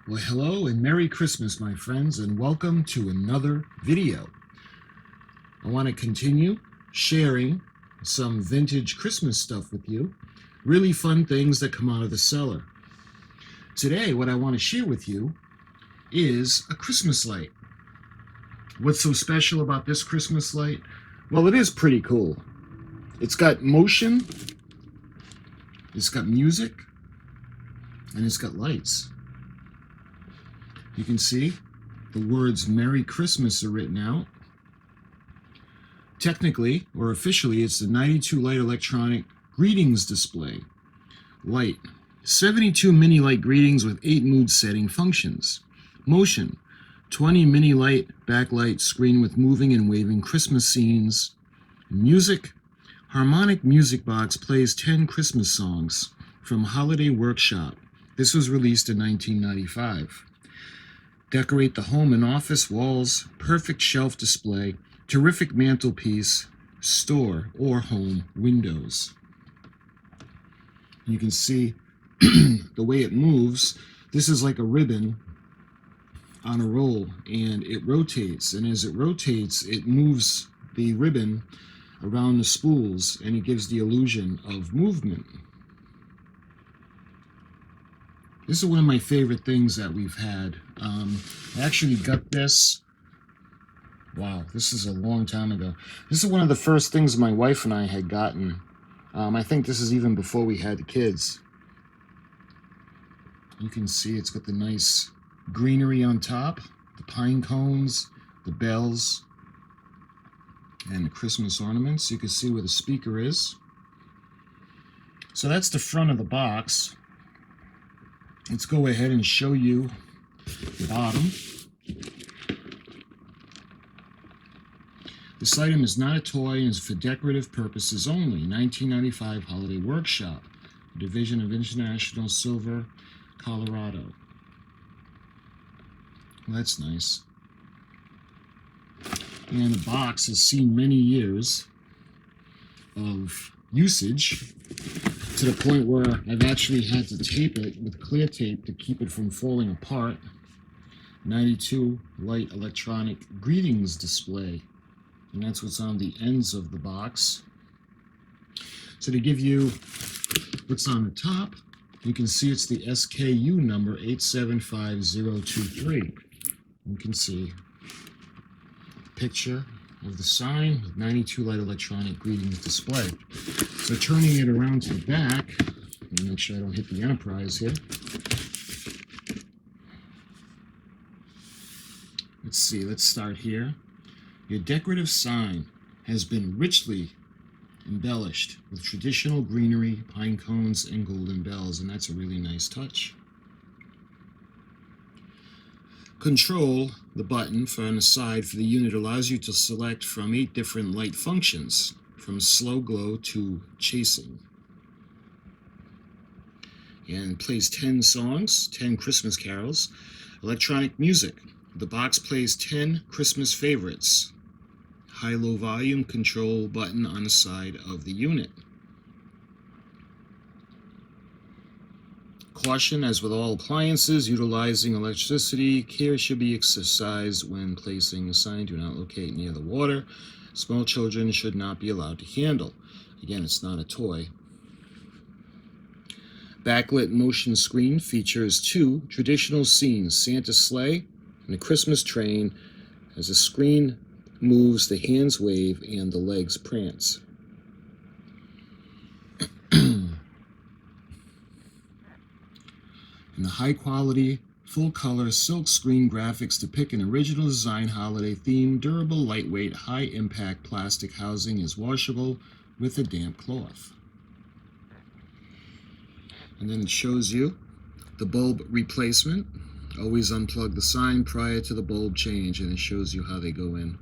Well, hello and Merry Christmas, my friends, and welcome to another video. I want to continue sharing some vintage Christmas stuff with you, really fun things that come out of the cellar. Today, what I want to share with you is a Christmas light. What's so special about this Christmas light? Well, it is pretty cool. It's got motion, it's got music, and it's got lights. You can see the words Merry Christmas are written out. Technically, or officially, it's the 92 light electronic greetings display. Light. 72 mini light greetings with 8 mood setting functions. Motion. 20 mini light backlight screen with moving and waving Christmas scenes. Music. Harmonic Music Box plays 10 Christmas songs from Holiday Workshop. This was released in 1995. Decorate the home and office walls, perfect shelf display, terrific mantelpiece, store or home windows. You can see the way it moves. This is like a ribbon on a roll, and it rotates, and as it rotates, it moves the ribbon around the spools, and it gives the illusion of movement. This is one of my favorite things that we've had. I actually got this. Wow, this is a long time ago. This is one of the first things my wife and I had gotten. I think this is even before we had the kids. You can see it's got the nice greenery on top, the pine cones, the bells, and the Christmas ornaments. You can see where the speaker is. So that's the front of the box. Let's go ahead and show you the bottom. This item is not a toy and is for decorative purposes only. 1995 Holiday Workshop, Division of International Silver, Colorado. Well, that's nice. And the box has seen many years of usage, to the point where I've actually had to tape it with clear tape to keep it from falling apart. 92 light electronic greetings display, and that's what's on the ends of the box. So to give you what's on the top, you can see it's the SKU number 875023. You can see the picture of the sign with 92 light electronic greetings display. So turning it around to the back, and make sure I don't hit the Enterprise here. Let's see, let's start here. Your decorative sign has been richly embellished with traditional greenery, pine cones, and golden bells, and that's a really nice touch. Control, the button on the side for the unit, allows you to select from 8 different light functions, from slow glow to chasing. And plays 10 songs, 10 Christmas carols. Electronic music. The box plays 10 Christmas favorites. High-low volume control button on the side of the unit. Caution, as with all appliances utilizing electricity, care should be exercised when placing a sign. Do not locate near the water. Small children should not be allowed to handle. Again, it's not a toy. Backlit motion screen features 2 traditional scenes, Santa's sleigh and a Christmas train. As the screen moves, the hands wave and the legs prance. And the high quality full color silk screen graphics depict an original design holiday theme. Durable, lightweight, high impact plastic housing is washable with a damp cloth. And then it shows you the bulb replacement. Always unplug the sign prior to the bulb change, and it shows you how they go in.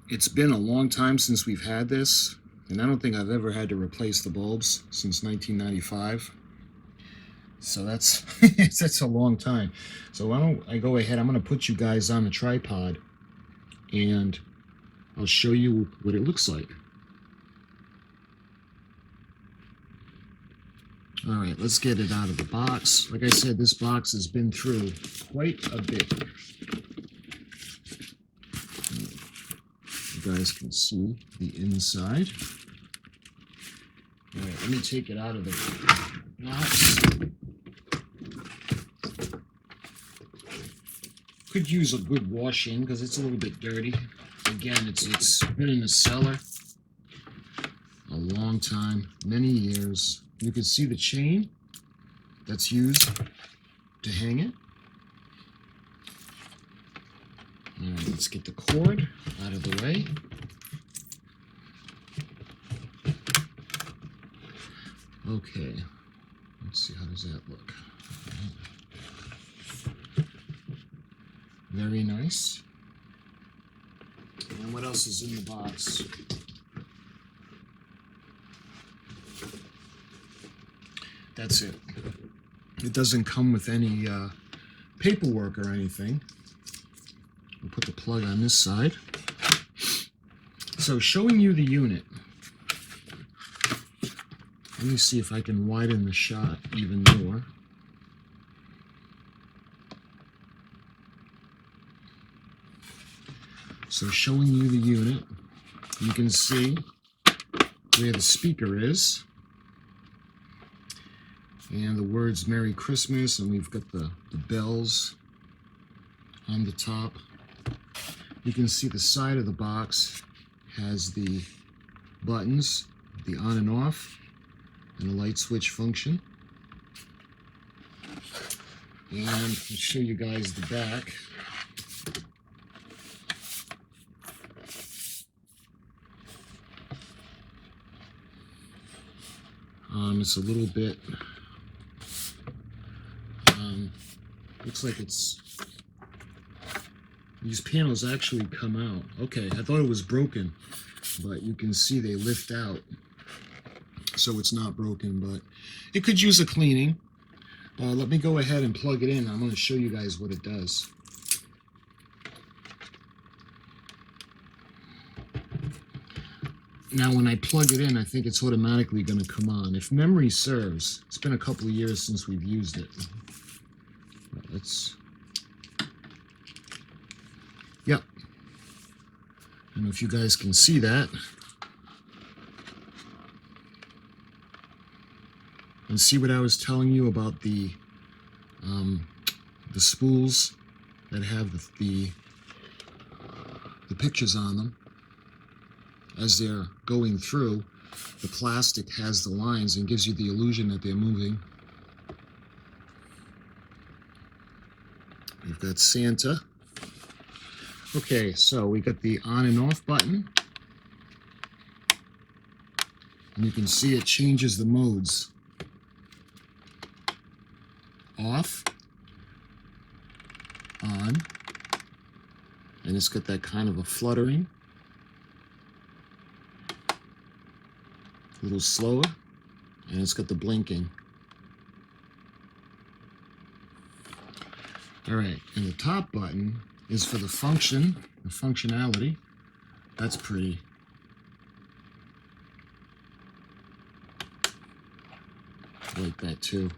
It's been a long time since we've had this, and I don't think I've ever had to replace the bulbs since 1995. So that's that's a long time. So why don't I go ahead? I'm going to put you guys on the tripod, and I'll show you what it looks like. All right, let's get it out of the box. Like I said, this box has been through quite a bit. You guys can see the inside. All right, let me take it out of the box. Could use a good washing because it's a little bit dirty. Again, it's been in the cellar a long time, many years. You can see the chain that's used to hang it. All right, let's get the cord out of the way. Okay, let's see, how does that look? Very nice. And what else is in the box? That's it. It doesn't come with any paperwork or anything. We'll put the plug on this side. So showing you the unit. Let me see if I can widen the shot even more. So showing you the unit, you can see where the speaker is. And the words Merry Christmas, and we've got the bells on the top. You can see the side of the box has the buttons, the on and off, and the light switch function. And I'll show you guys the back. It's a little bit, looks like these panels actually come out. Okay, I thought it was broken, but you can see they lift out. So it's not broken, but it could use a cleaning. Let me go ahead and plug it in. I'm going to show you guys what it does. Now when I plug it in, I think it's automatically going to come on. If memory serves, it's been a couple of years since we've used it. Yep. I don't know if you guys can see that. And see what I was telling you about the spools that have the pictures on them. As they're going through, the plastic has the lines and gives you the illusion that they're moving. We've got Santa. Okay, so we got the on and off button. And you can see it changes the modes. Off, on, and it's got that kind of a fluttering. A little slower, and it's got the blinking. All right, and the top button is for the functionality. That's pretty. I like that too.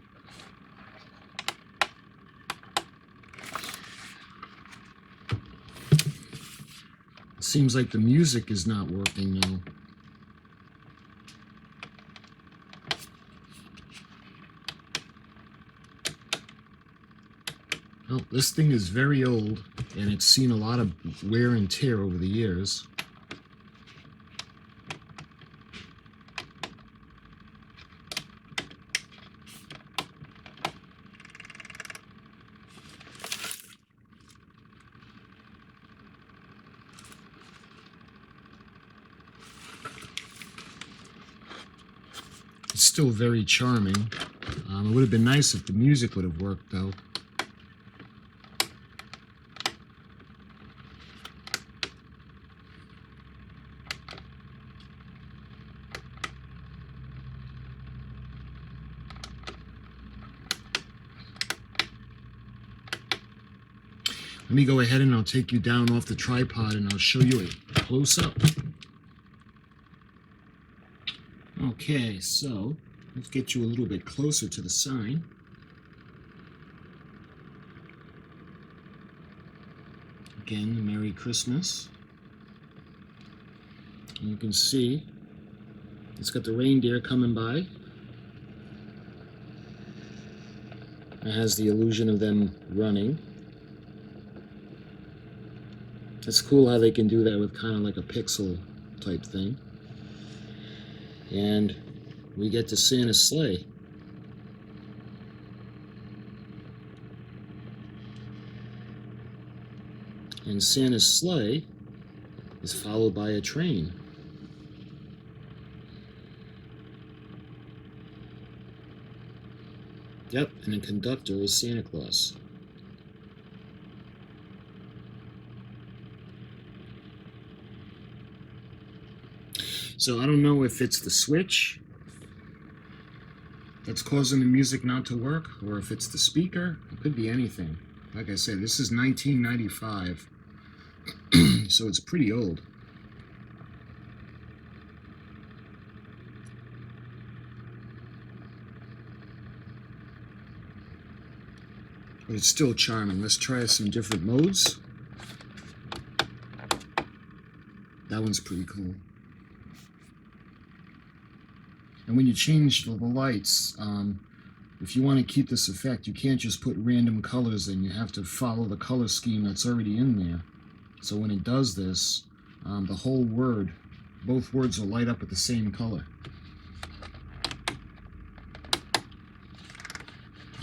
It seems like the music is not working now. Oh, this thing is very old, and it's seen a lot of wear and tear over the years. It's still very charming. It would have been nice if the music would have worked, though. Let me go ahead and I'll take you down off the tripod and I'll show you a close-up. Okay, so let's get you a little bit closer to the sign. Again, Merry Christmas. And you can see it's got the reindeer coming by. It has the illusion of them running. It's cool how they can do that with kind of like a pixel type thing. And we get to Santa's sleigh. And Santa's sleigh is followed by a train. Yep, and the conductor is Santa Claus. So I don't know if it's the switch that's causing the music not to work, or if it's the speaker. It could be anything. Like I said, this is 1995, so it's pretty old. But it's still charming. Let's try some different modes. That one's pretty cool. And when you change the lights, if you want to keep this effect, you can't just put random colors in. You have to follow the color scheme that's already in there. So when it does this, the whole word, both words will light up with the same color.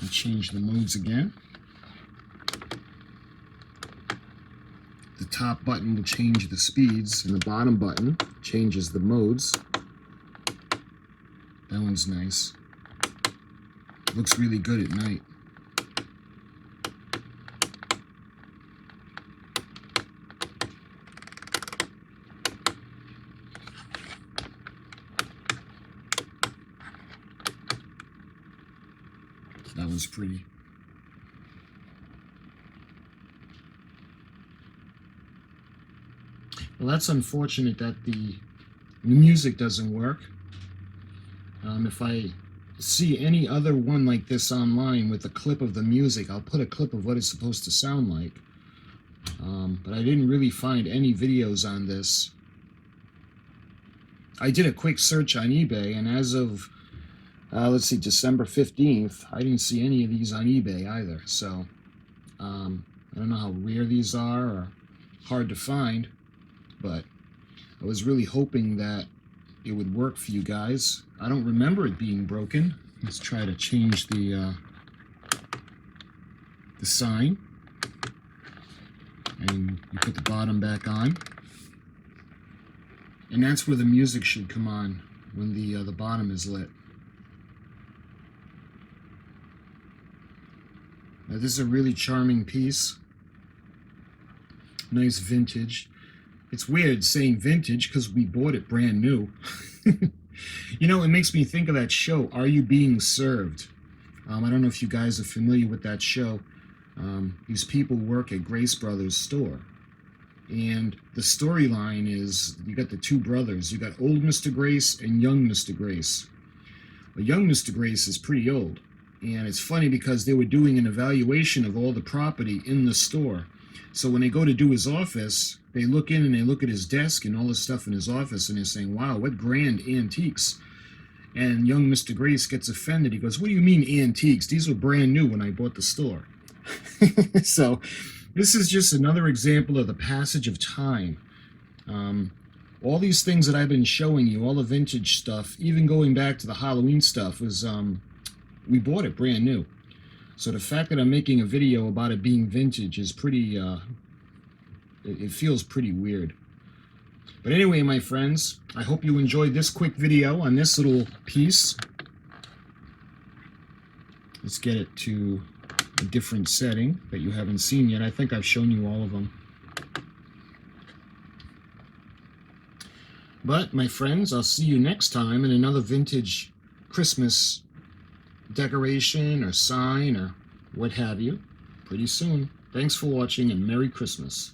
And change the modes again. The top button will change the speeds, and the bottom button changes the modes. That one's nice. Looks really good at night. That one's pretty. Well, that's unfortunate that the music doesn't work. If I see any other one like this online with a clip of the music, I'll put a clip of what it's supposed to sound like. But I didn't really find any videos on this. I did a quick search on eBay, and as of, let's see, December 15th, I didn't see any of these on eBay either. So, I don't know how rare these are or hard to find, but I was really hoping that it would work for you guys. I don't remember it being broken. Let's try to change the sign. And you put the bottom back on. And that's where the music should come on, when the bottom is lit. Now, this is a really charming piece. Nice vintage. It's weird saying vintage because we bought it brand new. You know, it makes me think of that show, Are You Being Served? I don't know if you guys are familiar with that show. These people work at Grace Brothers store. And the storyline is, you got the two brothers. You got old Mr. Grace and young Mr. Grace. Well, young Mr. Grace is pretty old. And it's funny because they were doing an evaluation of all the property in the store. So when they go to do his office, they look in and they look at his desk and all the stuff in his office, and they're saying, wow, what grand antiques. And young Mr. Grace gets offended. He goes, what do you mean antiques? These were brand new when I bought the store. So this is just another example of the passage of time. All these things that I've been showing you, all the vintage stuff, even going back to the Halloween stuff, was we bought it brand new. So the fact that I'm making a video about it being vintage is pretty, it feels pretty weird. But anyway, my friends, I hope you enjoyed this quick video on this little piece. Let's get it to a different setting that you haven't seen yet. I think I've shown you all of them. But, my friends, I'll see you next time in another vintage Christmas decoration or sign or what have you pretty soon. Thanks for watching and Merry Christmas.